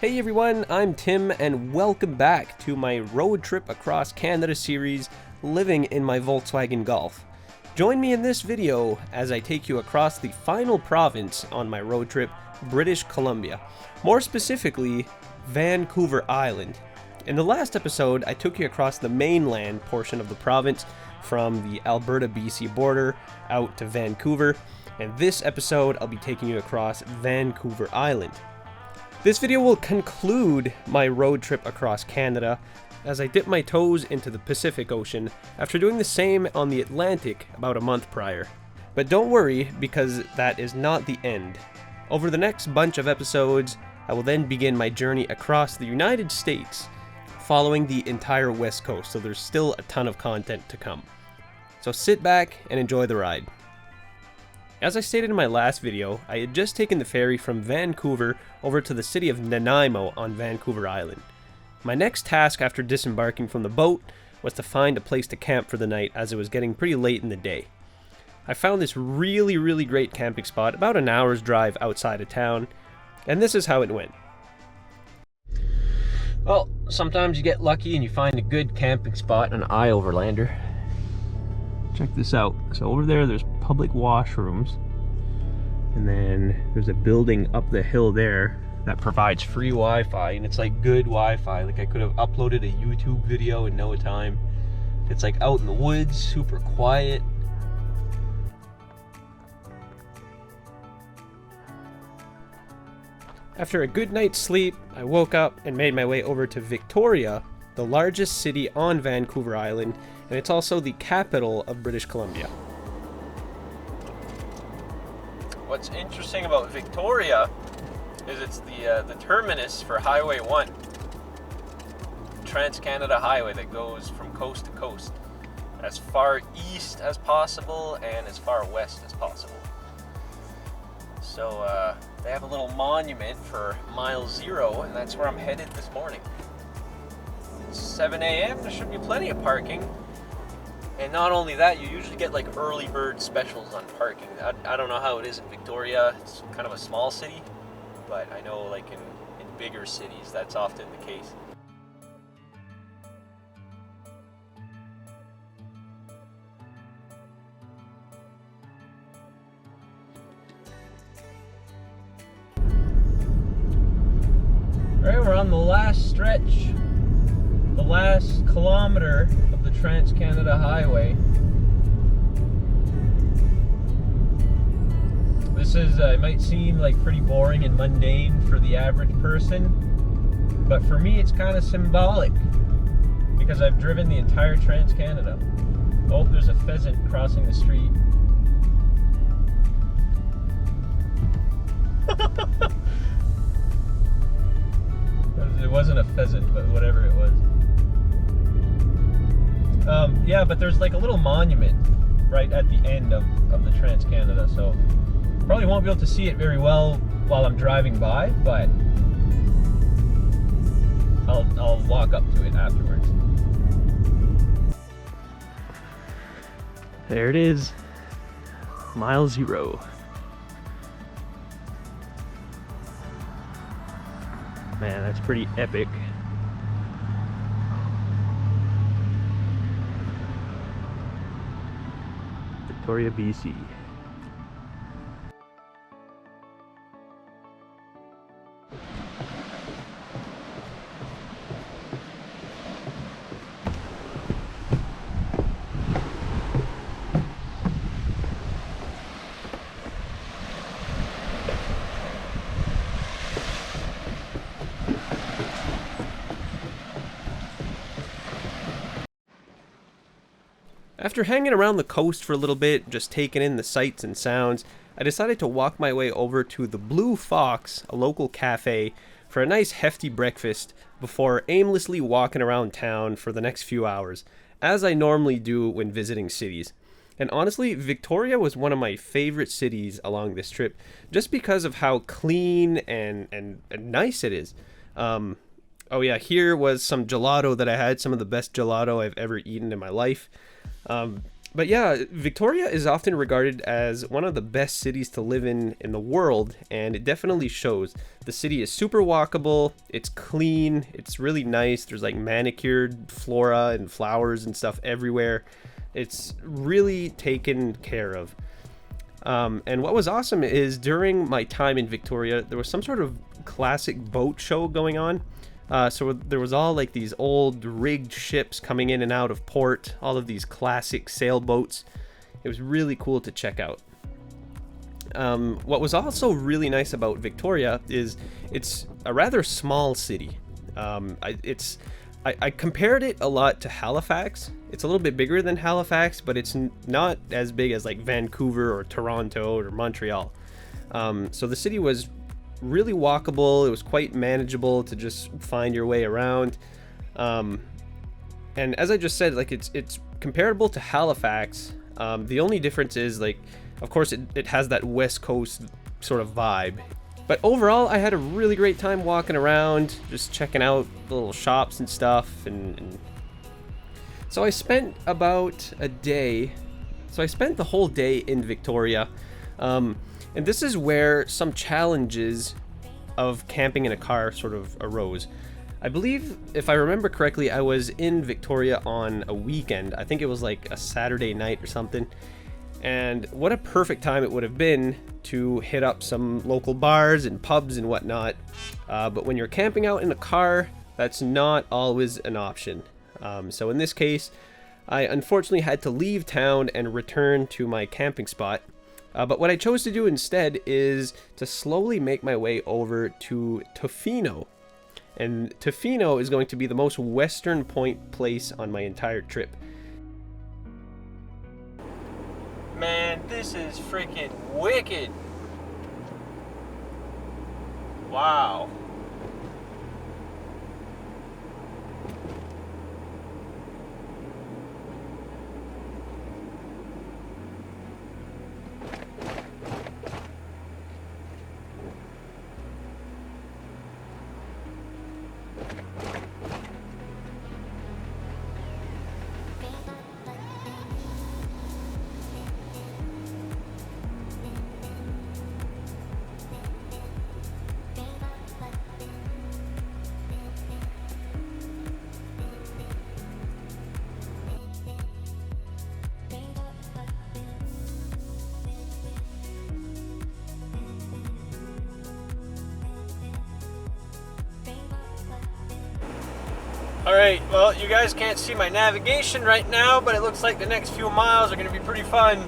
Hey everyone, I'm Tim and welcome back to my road trip across Canada series, living in my Volkswagen Golf. Join me in this video as I take you across the final province on my road trip, British Columbia. More specifically, Vancouver Island. In the last episode, I took you across the mainland portion of the province from the Alberta BC border out to Vancouver, and this episode I'll be taking you across Vancouver Island. This video will conclude my road trip across Canada as I dip my toes into the Pacific Ocean after doing the same on the Atlantic about a month prior. But don't worry, because that is not the end. Over the next bunch of episodes, I will then begin my journey across the United States, following the entire West Coast, so there's still a ton of content to come. So sit back and enjoy the ride. As I stated in my last video, I had just taken the ferry from Vancouver over to the city of Nanaimo on Vancouver Island. My next task after disembarking from the boat was to find a place to camp for the night, as it was getting pretty late in the day. I found this really great camping spot about an hour's drive outside of town, and this is how it went. Well, sometimes you get lucky and you find a good camping spot, an eye-overlander. Check this out. So over there's public washrooms, and then there's a building up the hill there that provides free Wi-Fi, and it's like good Wi-Fi. Like I could have uploaded a YouTube video in no time. It's like out in the woods, super quiet. After a good night's sleep, I woke up and made my way over to Victoria, the largest city on Vancouver Island, and it's also the capital of British Columbia. What's interesting about Victoria is it's the terminus for Highway 1, Trans-Canada Highway that goes from coast to coast, as far east as possible and as far west as possible. So they have a little monument for mile 0, and that's where I'm headed this morning. It's 7 a.m. There should be plenty of parking. And not only that, you usually get like early bird specials on parking. I don't know how it is in Victoria. It's kind of a small city, but I know like in bigger cities that's often the case. Alright, we're on the last stretch, the last kilometer of the Trans-Canada Highway. This is, it might seem like pretty boring and mundane for the average person, but for me it's kind of symbolic, because I've driven the entire Trans-Canada. Oh, there's a pheasant crossing the street. It wasn't a pheasant, but whatever it was. Yeah, but there's like a little monument right at the end of the Trans-Canada, so probably won't be able to see it very well while I'm driving by, but I'll walk up to it afterwards. There it is, mile 0. Man, that's pretty epic. Victoria, BC. After hanging around the coast for a little bit, just taking in the sights and sounds, I decided to walk my way over to the Blue Fox, a local cafe, for a nice hefty breakfast before aimlessly walking around town for the next few hours, as I normally do when visiting cities. And honestly, Victoria was one of my favorite cities along this trip, just because of how clean and nice it is. Oh yeah, here was some gelato that I had, some of the best gelato I've ever eaten in my life. But yeah, Victoria is often regarded as one of the best cities to live in the world, and it definitely shows. The city is super walkable, it's clean, it's really nice. There's like manicured flora and flowers and stuff everywhere. It's really taken care of. And what was awesome is during my time in Victoria, there was some sort of classic boat show going on. So there was all like these old rigged ships coming in and out of port, all of these classic sailboats. It was really cool to check out. What was also really nice about Victoria is it's a rather small city. I compared it a lot to Halifax. It's a little bit bigger than Halifax, but it's not as big as like Vancouver or Toronto or Montreal. So the city was really walkable. It was quite manageable to just find your way around. And as I just said, like it's comparable to Halifax. The only difference is, like, of course it has that West Coast sort of vibe. But overall, I had a really great time walking around, just checking out the little shops and stuff. And so I spent about a day. So I spent the whole day in Victoria. And this is where some challenges of camping in a car sort of arose. I believe, if I remember correctly, I was in Victoria on a weekend. I think it was like a Saturday night or something. And what a perfect time it would have been to hit up some local bars and pubs and whatnot. But when you're camping out in a car, that's not always an option. So in this case, I unfortunately had to leave town and return to my camping spot. But what I chose to do instead is to slowly make my way over to Tofino. And Tofino is going to be the most western point place on my entire trip. Man, this is freaking wicked. Wow. Alright, well, you guys can't see my navigation right now, but it looks like the next few miles are going to be pretty fun.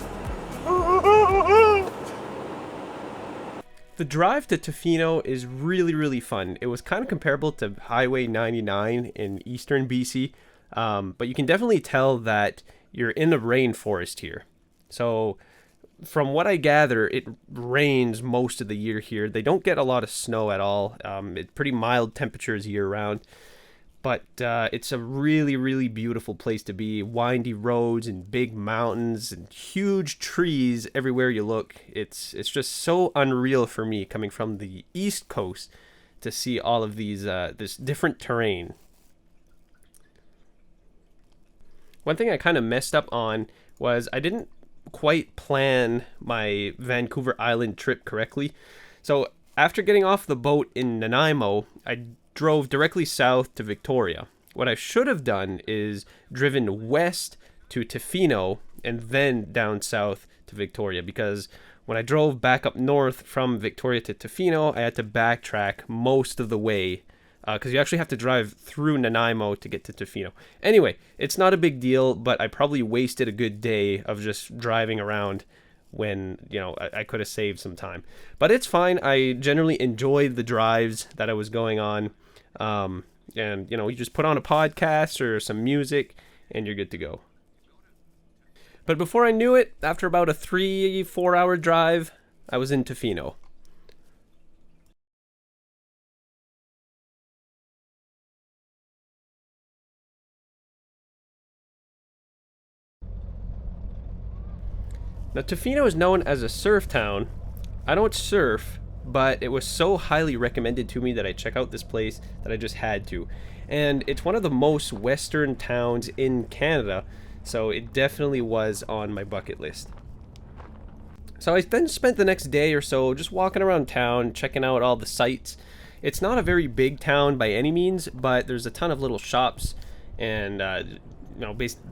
The drive to Tofino is really fun. It was kind of comparable to Highway 99 in eastern BC, but you can definitely tell that you're in the rainforest here. So from what I gather, it rains most of the year here. They don't get a lot of snow at all. It's pretty mild temperatures year round. But it's a really beautiful place to be. Windy roads and big mountains and huge trees everywhere you look. It's just so unreal for me coming from the East Coast to see all of these this different terrain. One thing I kind of messed up on was I didn't quite plan my Vancouver Island trip correctly. So after getting off the boat in Nanaimo, I drove directly south to Victoria. What I should have done is driven west to Tofino and then down south to Victoria, because when I drove back up north from Victoria to Tofino, I had to backtrack most of the way because you actually have to drive through Nanaimo to get to Tofino. Anyway, it's not a big deal, but I probably wasted a good day of just driving around when, you know, I could have saved some time. But it's fine. I generally enjoyed the drives that I was going on. And, you know, you just put on a podcast or some music and you're good to go. But before I knew it, after about a 3-4 hour drive, I was in Tofino. Now, Tofino is known as a surf town. I don't surf, but it was so highly recommended to me that I check out this place that I just had to. And it's one of the most western towns in Canada, So it definitely was on my bucket list. So I then spent the next day or so just walking around town, checking out all the sights. It's not a very big town by any means, but there's a ton of little shops and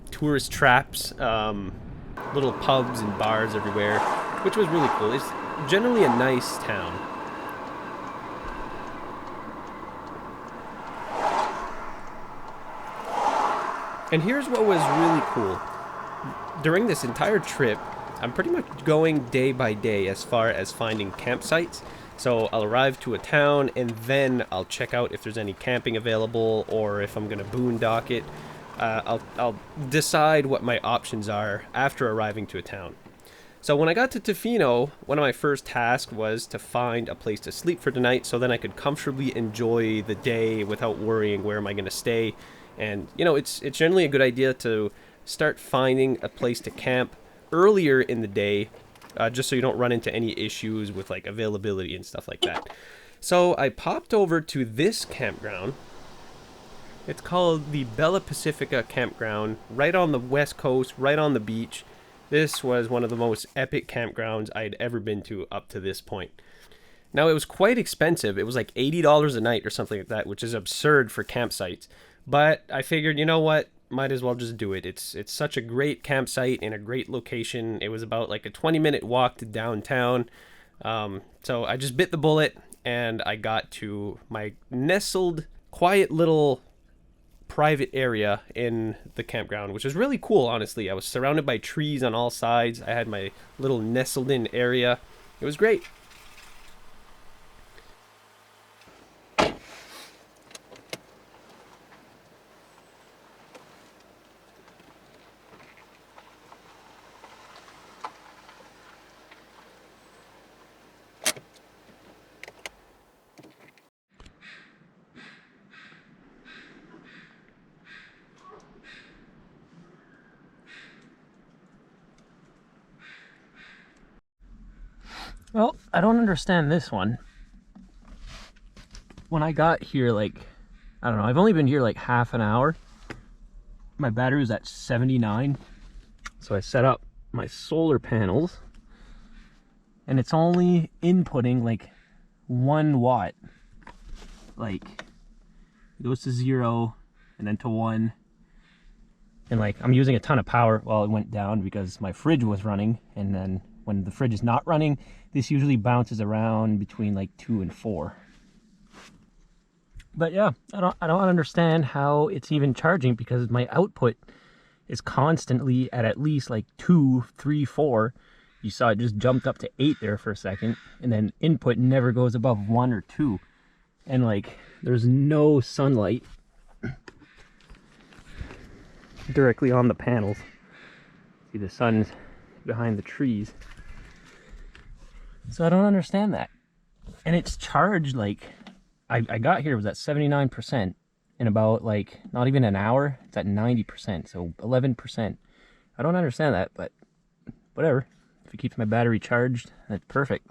tourist traps, little pubs and bars everywhere, which was really cool. It's generally a nice town. And here's what was really cool. During this entire trip, I'm pretty much going day by day as far as finding campsites. So I'll arrive to a town and then I'll check out if there's any camping available or if I'm gonna boondock it. I'll decide what my options are after arriving to a town. So when I got to Tofino, one of my first tasks was to find a place to sleep for tonight so then I could comfortably enjoy the day without worrying where am I gonna stay. And it's generally a good idea to start finding a place to camp earlier in the day, just so you don't run into any issues with like availability and stuff like that. So I popped over to this campground. It's called the Bella Pacifica campground, right on the west coast, right on the beach. This was one of the most epic campgrounds I'd ever been to up to this point. Now it was quite expensive. It was like $80 a night or something like that, which is absurd for campsites. But I figured, you know what? Might as well just do it. It's such a great campsite in a great location. It was about like a 20-minute walk to downtown. So I just bit the bullet and I got to my nestled, quiet little private area in the campground, which was really cool, honestly. I was surrounded by trees on all sides. I had my little nestled in area. It was great. Well, I don't understand this one. When I got here, like, I don't know, I've only been here like half an hour. My battery was at 79. So I set up my solar panels and it's only inputting like 1 watt. Like, it goes to 0 and then to 1. And like, I'm using a ton of power while it went down because my fridge was running, and then when the fridge is not running, this usually bounces around between like 2 and 4. But yeah, I don't understand how it's even charging, because my output is constantly at least like 2, 3, 4. You saw it just jumped up to 8 there for a second, and then input never goes above 1 or 2. And like, there's no sunlight directly on the panels. See, the sun's behind the trees. So I don't understand that. And it's charged like, I got here, it was at 79%. In about like, not even an hour, it's at 90%, so 11%. I don't understand that, but whatever. If it keeps my battery charged, that's perfect.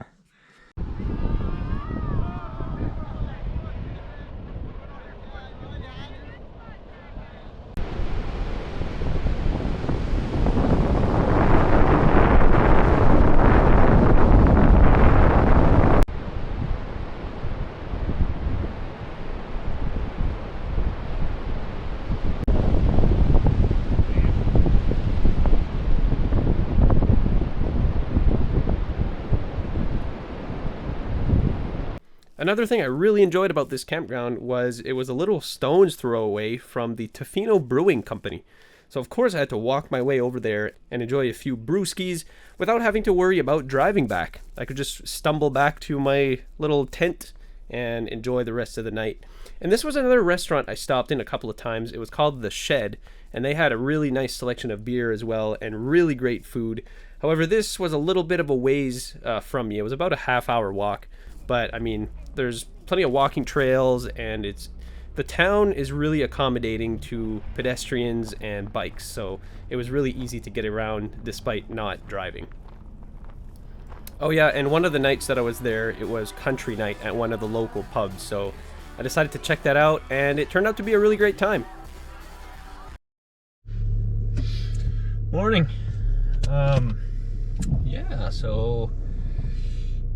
Another thing I really enjoyed about this campground was it was a little stone's throw away from the Tofino Brewing Company. So of course I had to walk my way over there and enjoy a few brewskis without having to worry about driving back. I could just stumble back to my little tent and enjoy the rest of the night. And this was another restaurant I stopped in a couple of times. It was called The Shed, and they had a really nice selection of beer as well and really great food. However, this was a little bit of a ways from me. It was about a half-hour walk. But I mean, there's plenty of walking trails, and the town is really accommodating to pedestrians and bikes, so it was really easy to get around despite not driving. Oh yeah, and one of the nights that I was there, it was country night at one of the local pubs, so I decided to check that out, and it turned out to be a really great time. Morning. Yeah, so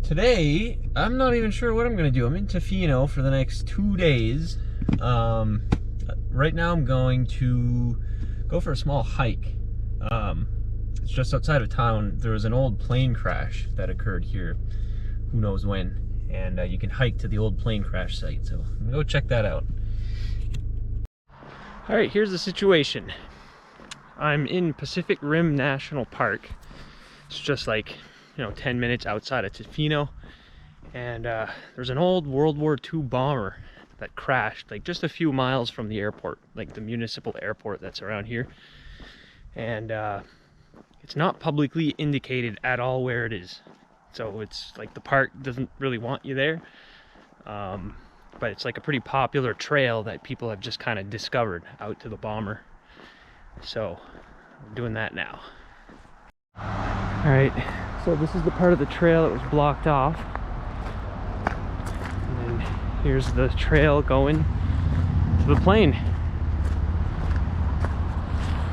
today I'm not even sure what I'm gonna do. I'm in Tofino for the next 2 days. Right now I'm going to go for a small hike. It's just outside of town. There was an old plane crash that occurred here, who knows when, and you can hike to the old plane crash site, so I'm gonna go check that out. All right, here's the situation. I'm in Pacific Rim National Park. It's just like, 10 minutes outside of Tofino. And there's an old World War II bomber that crashed like just a few miles from the airport, like the municipal airport that's around here. And it's not publicly indicated at all where it is. So it's like the park doesn't really want you there. But it's like a pretty popular trail that people have just kind of discovered out to the bomber. So I'm doing that now. All right, so this is the part of the trail that was blocked off. And then here's the trail going to the plane.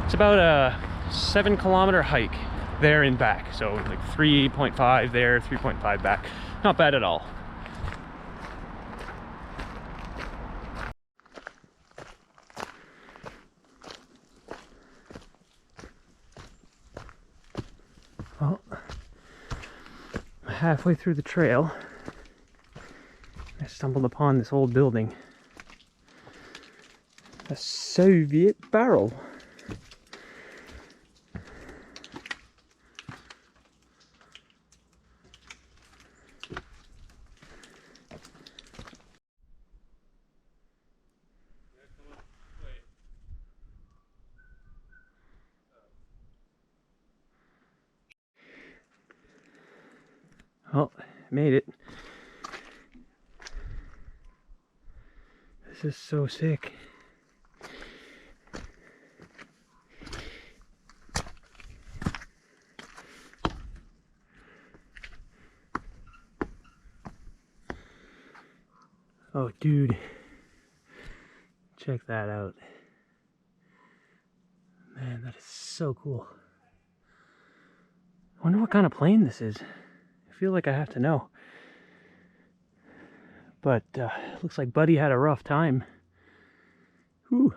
It's about a 7-kilometer hike there and back. So like 3.5 there, 3.5 back. Not bad at all. Well, halfway through the trail, I stumbled upon this old building. A Soviet barrel. Oh, made it. This is so sick. Oh, dude. Check that out. Man, that is so cool. I wonder what kind of plane this is. I feel like I have to know. But looks like Buddy had a rough time. Whew.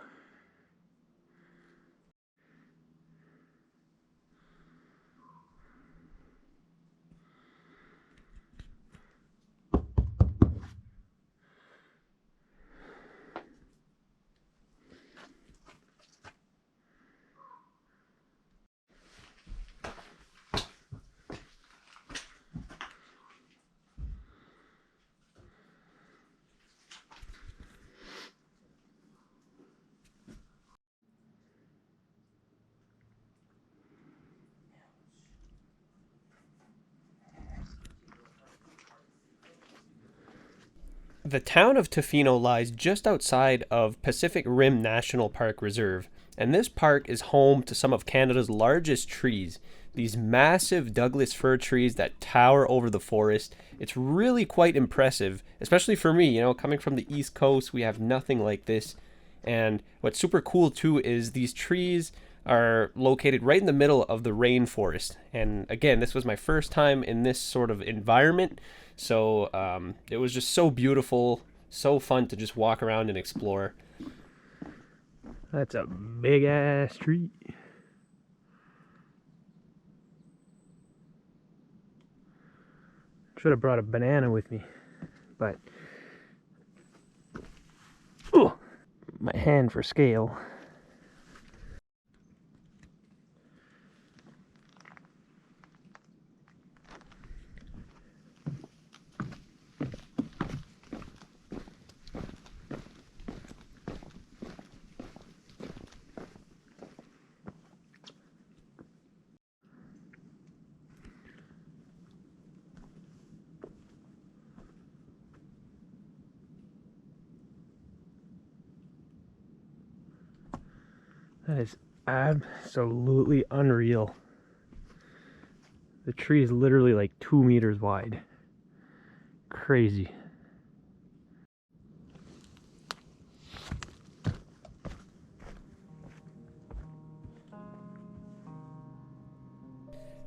The town of Tofino lies just outside of Pacific Rim National Park Reserve, and this park is home to some of Canada's largest trees. These massive Douglas fir trees that tower over the forest. It's really quite impressive, especially for me, coming from the East Coast, we have nothing like this. And what's super cool too is these trees are located right in the middle of the rainforest. And again, this was my first time in this sort of environment. So it was just so beautiful, so fun to just walk around and explore. That's a big ass tree. Should have brought a banana with me, but my hand for scale. That is absolutely unreal. The tree is literally like 2 meters wide. Crazy.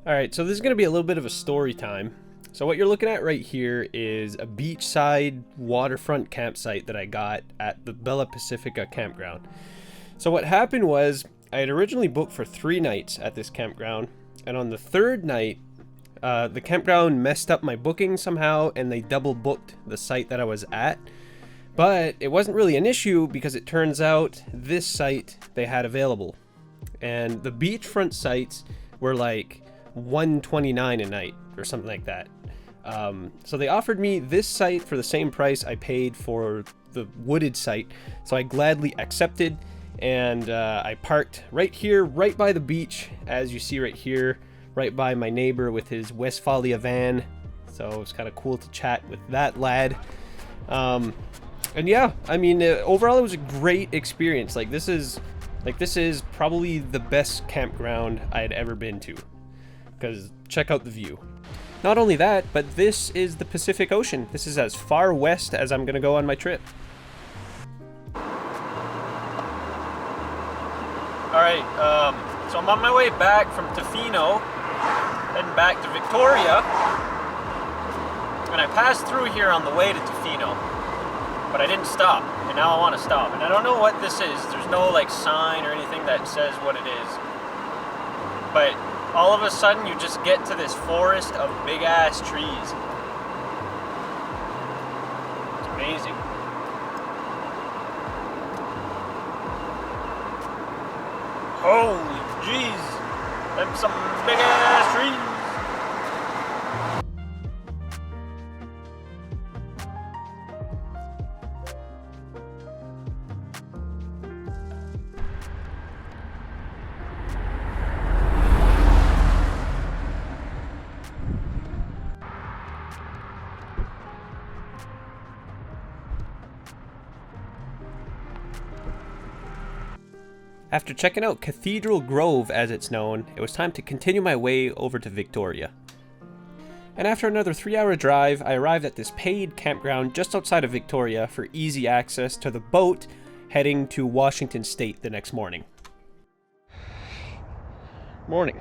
Alright, so this is going to be a little bit of a story time. So what you're looking at right here is a beachside waterfront campsite that I got at the Bella Pacifica campground. So what happened was, I had originally booked for 3 nights at this campground, and on the 3rd night, the campground messed up my booking somehow, and they double booked the site that I was at. But it wasn't really an issue because it turns out this site they had available. And the beachfront sites were like $129 a night or something like that. So they offered me this site for the same price I paid for the wooded site. So I gladly accepted, and I parked right here, right by the beach, as you see right here, right by my neighbor with his Westphalia van. So it was kind of cool to chat with that lad. And yeah, I mean, overall it was a great experience. This is probably the best campground I had ever been to, because check out the view. Not only that, but this is the Pacific Ocean. This is as far west as I'm gonna go on my trip. Alright, so I'm on my way back from Tofino, heading back to Victoria, and I passed through here on the way to Tofino, but I didn't stop, and now I want to stop. And I don't know what this is. There's no sign or anything that says what it is, but all of a sudden you just get to this forest of big ass trees. It's amazing. Holy jeez, that's some big ass trees. After checking out Cathedral Grove, as it's known, it was time to continue my way over to Victoria. And after another 3-hour drive, I arrived at this paid campground just outside of Victoria for easy access to the boat heading to Washington State the next morning. Morning.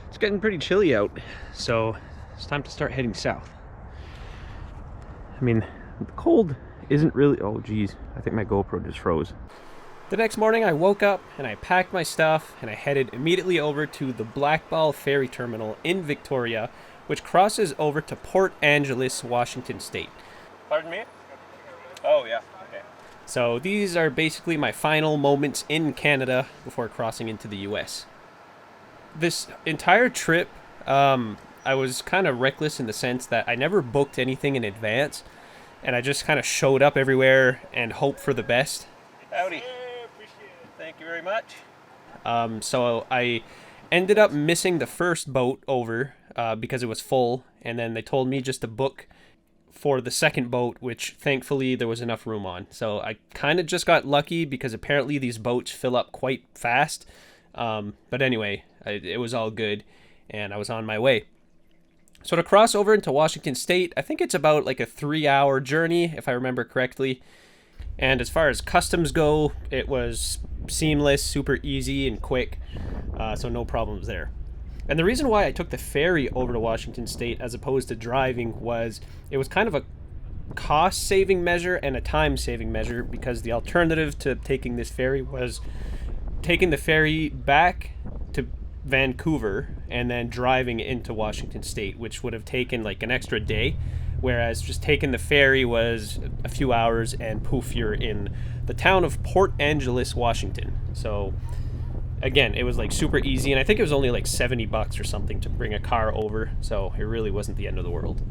It's getting pretty chilly out, so it's time to start heading south. I mean, the cold isn't really... Oh geez, I think my GoPro just froze. The next morning I woke up and I packed my stuff and I headed immediately over to the Blackball Ferry Terminal in Victoria, which crosses over to Port Angeles, Washington State. Pardon me? Oh yeah, okay. So these are basically my final moments in Canada before crossing into the US. This entire trip, I was kind of reckless in the sense that I never booked anything in advance. And I just kind of showed up everywhere and hoped for the best. Howdy. Appreciate it. Thank you very much. So I ended up missing the first boat over because it was full. And then they told me just to book for the second boat, which thankfully there was enough room on. So I kind of just got lucky because apparently these boats fill up quite fast. But anyway, it was all good and I was on my way. So to cross over into Washington State, I think it's about a 3-hour journey, if I remember correctly. And as far as customs go, it was seamless, super easy and quick, so no problems there. And the reason why I took the ferry over to Washington State as opposed to driving was it was kind of a cost-saving measure and a time-saving measure, because the alternative to taking this ferry was taking the ferry back to Vancouver and then driving into Washington State, which would have taken an extra day, whereas just taking the ferry was a few hours and poof, you're in the town of Port Angeles, Washington. So again, it was super easy, and I think it was only $70 or something to bring a car over, so it really wasn't the end of the world.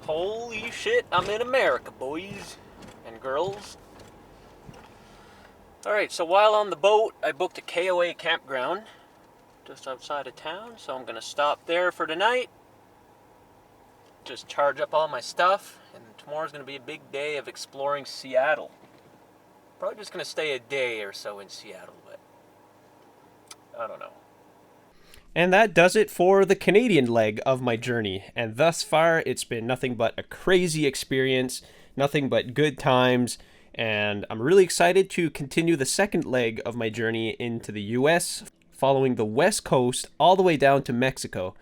Holy shit, I'm in America, boys and girls. Alright, so while on the boat, I booked a KOA campground just outside of town, so I'm gonna stop there for tonight. Just charge up all my stuff, and tomorrow's gonna be a big day of exploring Seattle. Probably just gonna stay a day or so in Seattle, but I don't know. And that does it for the Canadian leg of my journey. And thus far, it's been nothing but a crazy experience, nothing but good times. And I'm really excited to continue the second leg of my journey into the US, following the West Coast all the way down to Mexico.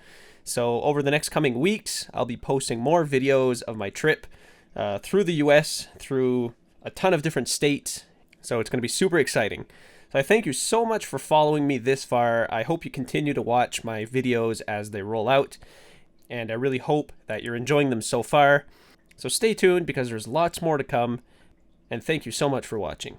So over the next coming weeks, I'll be posting more videos of my trip through the US, through a ton of different states. So it's going to be super exciting. So I thank you so much for following me this far. I hope you continue to watch my videos as they roll out. And I really hope that you're enjoying them so far. So stay tuned because there's lots more to come. And thank you so much for watching.